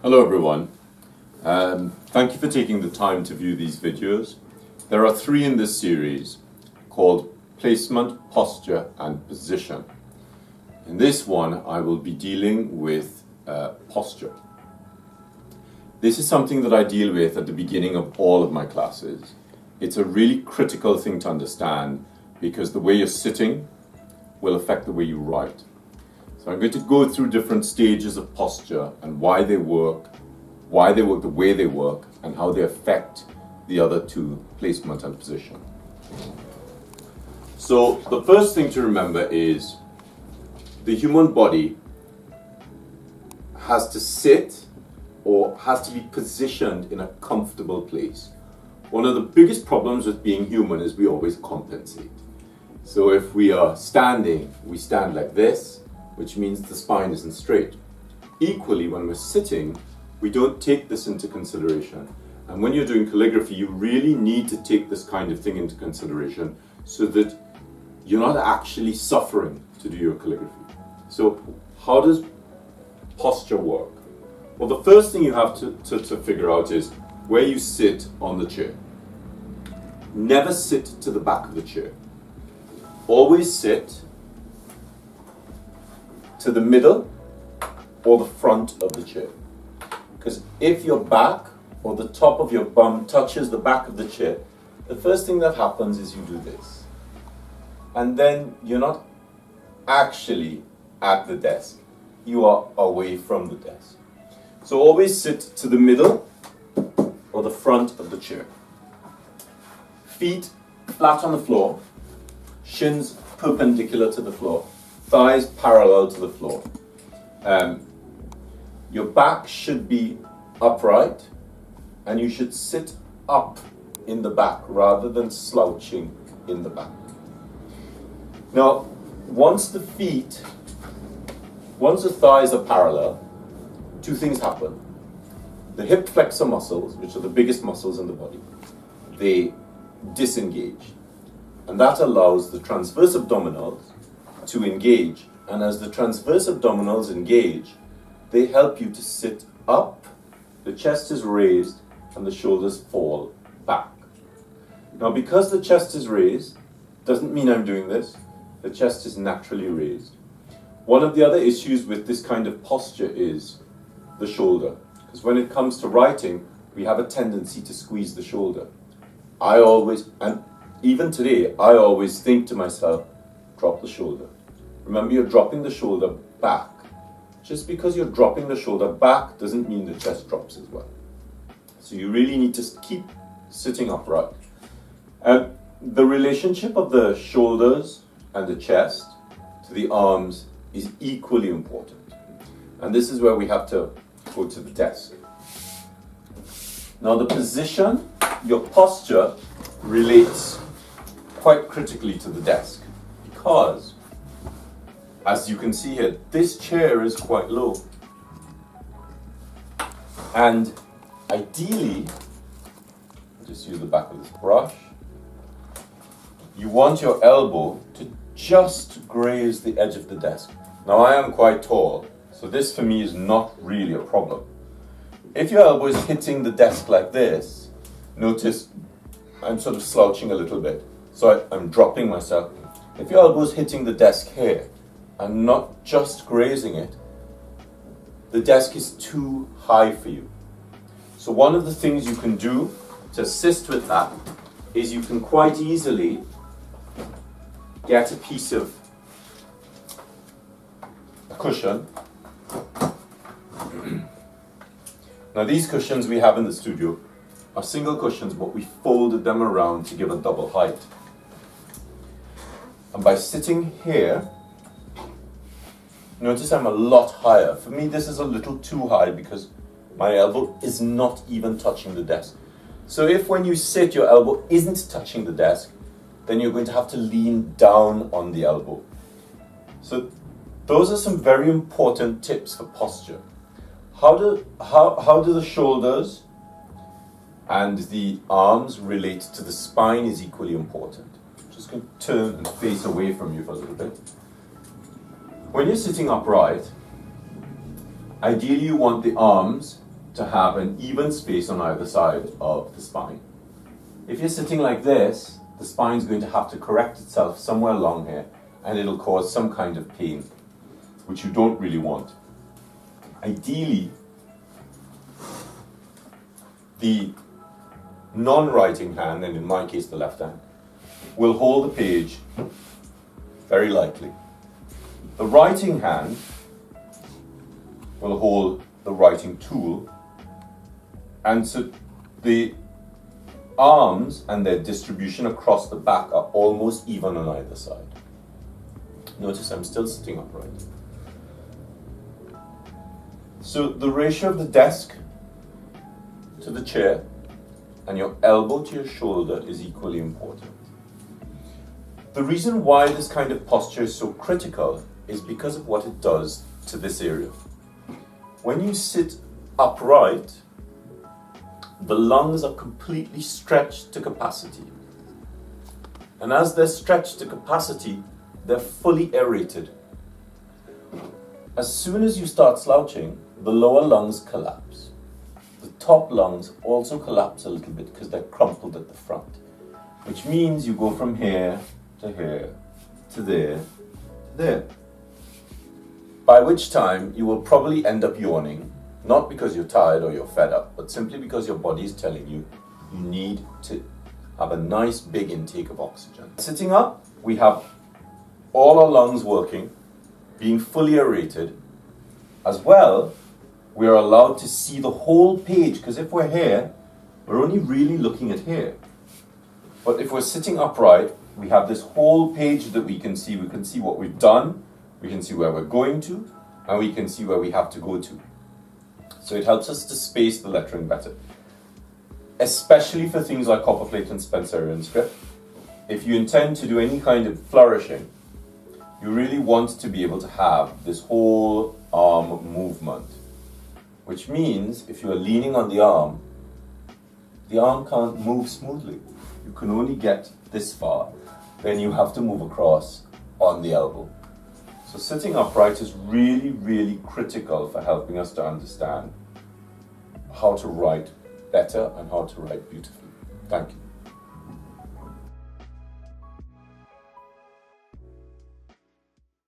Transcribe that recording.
Hello everyone. Thank you for taking the time to view these videos. There are 3 in this series called Placement, Posture and Position. In this one I will be dealing with posture. This is something that I deal with at the beginning of all of my classes. It's a really critical thing to understand because the way you're sitting will affect the way you write. So I'm going to go through different stages of posture and why they work the way they work, and how they affect the other 2, placement and position. So the first thing to remember is the human body has to sit or has to be positioned in a comfortable place. One of the biggest problems with being human is we always compensate. So if we are standing, we stand like this, which means the spine isn't straight. Equally, when we're sitting, we don't take this into consideration. And when you're doing calligraphy, you really need to take this kind of thing into consideration so that you're not actually suffering to do your calligraphy. So how does posture work? Well, the first thing you have to figure out is where you sit on the chair. Never sit to the back of the chair. Always sit to the middle or the front of the chair. Because if your back or the top of your bum touches the back of the chair, the first thing that happens is you do this. And then you're not actually at the desk. You are away from the desk. So always sit to the middle or the front of the chair. Feet flat on the floor, shins perpendicular to the floor, thighs parallel to the floor. Your back should be upright and you should sit up in the back rather than slouching in the back. Now, once the thighs are parallel, 2 things happen. The hip flexor muscles, which are the biggest muscles in the body, they disengage. And that allows the transverse abdominals to engage. And as the transverse abdominals engage, they help you to sit up, the chest is raised, and the shoulders fall back. Now, because the chest is raised, doesn't mean I'm doing this. The chest is naturally raised. One of the other issues with this kind of posture is the shoulder. Because when it comes to writing, we have a tendency to squeeze the shoulder. And even today, I always think to myself, drop the shoulder. Remember, you're dropping the shoulder back. Just because you're dropping the shoulder back doesn't mean the chest drops as well. So you really need to keep sitting upright. The relationship of the shoulders and the chest to the arms is equally important. And this is where we have to go to the desk. Now the position, your posture relates quite critically to the desk, because as you can see here, this chair is quite low. And ideally, I'll just use the back of this brush, you want your elbow to just graze the edge of the desk. Now I am quite tall, so this for me is not really a problem. If your elbow is hitting the desk like this, notice I'm sort of slouching a little bit, so I'm dropping myself. If your elbow is hitting the desk here, and not just grazing it, the desk is too high for you. So one of the things you can do to assist with that is you can quite easily get a piece of a cushion. Now these cushions we have in the studio are single cushions, but we folded them around to give a double height. And by sitting here, notice I'm a lot higher. For me, this is a little too high because my elbow is not even touching the desk. So if when you sit, your elbow isn't touching the desk, then you're going to have to lean down on the elbow. So those are some very important tips for posture. How do the shoulders and the arms relate to the spine is equally important. I'm just going to turn and face away from you for a little bit. When you're sitting upright, ideally you want the arms to have an even space on either side of the spine. If you're sitting like this, the spine's going to have to correct itself somewhere along here, and it'll cause some kind of pain, which you don't really want. Ideally, the non-writing hand, and in my case the left hand, will hold the page very lightly. The writing hand will hold the writing tool, and so the arms and their distribution across the back are almost even on either side. Notice I'm still sitting upright. So the ratio of the desk to the chair and your elbow to your shoulder is equally important. The reason why this kind of posture is so critical is because of what it does to this area. When you sit upright, the lungs are completely stretched to capacity. And as they're stretched to capacity, they're fully aerated. As soon as you start slouching, the lower lungs collapse. The top lungs also collapse a little bit because they're crumpled at the front, which means you go from here to here to there to there. By which time you will probably end up yawning, not because you're tired or you're fed up, but simply because your body is telling you you need to have a nice big intake of oxygen. Sitting up, we have all our lungs working, being fully aerated. As well, we are allowed to see the whole page, because if we're here, we're only really looking at here. But if we're sitting upright, we have this whole page that we can see. We can see what we've done, we can see where we're going to, and we can see where we have to go to. So it helps us to space the lettering better, especially for things like copperplate and Spencerian script. If you intend to do any kind of flourishing, you really want to be able to have this whole arm movement, which means if you are leaning on the arm can't move smoothly. You can only get this far, then you have to move across on the elbow. So sitting upright is really, really critical for helping us to understand how to write better and how to write beautifully. Thank you.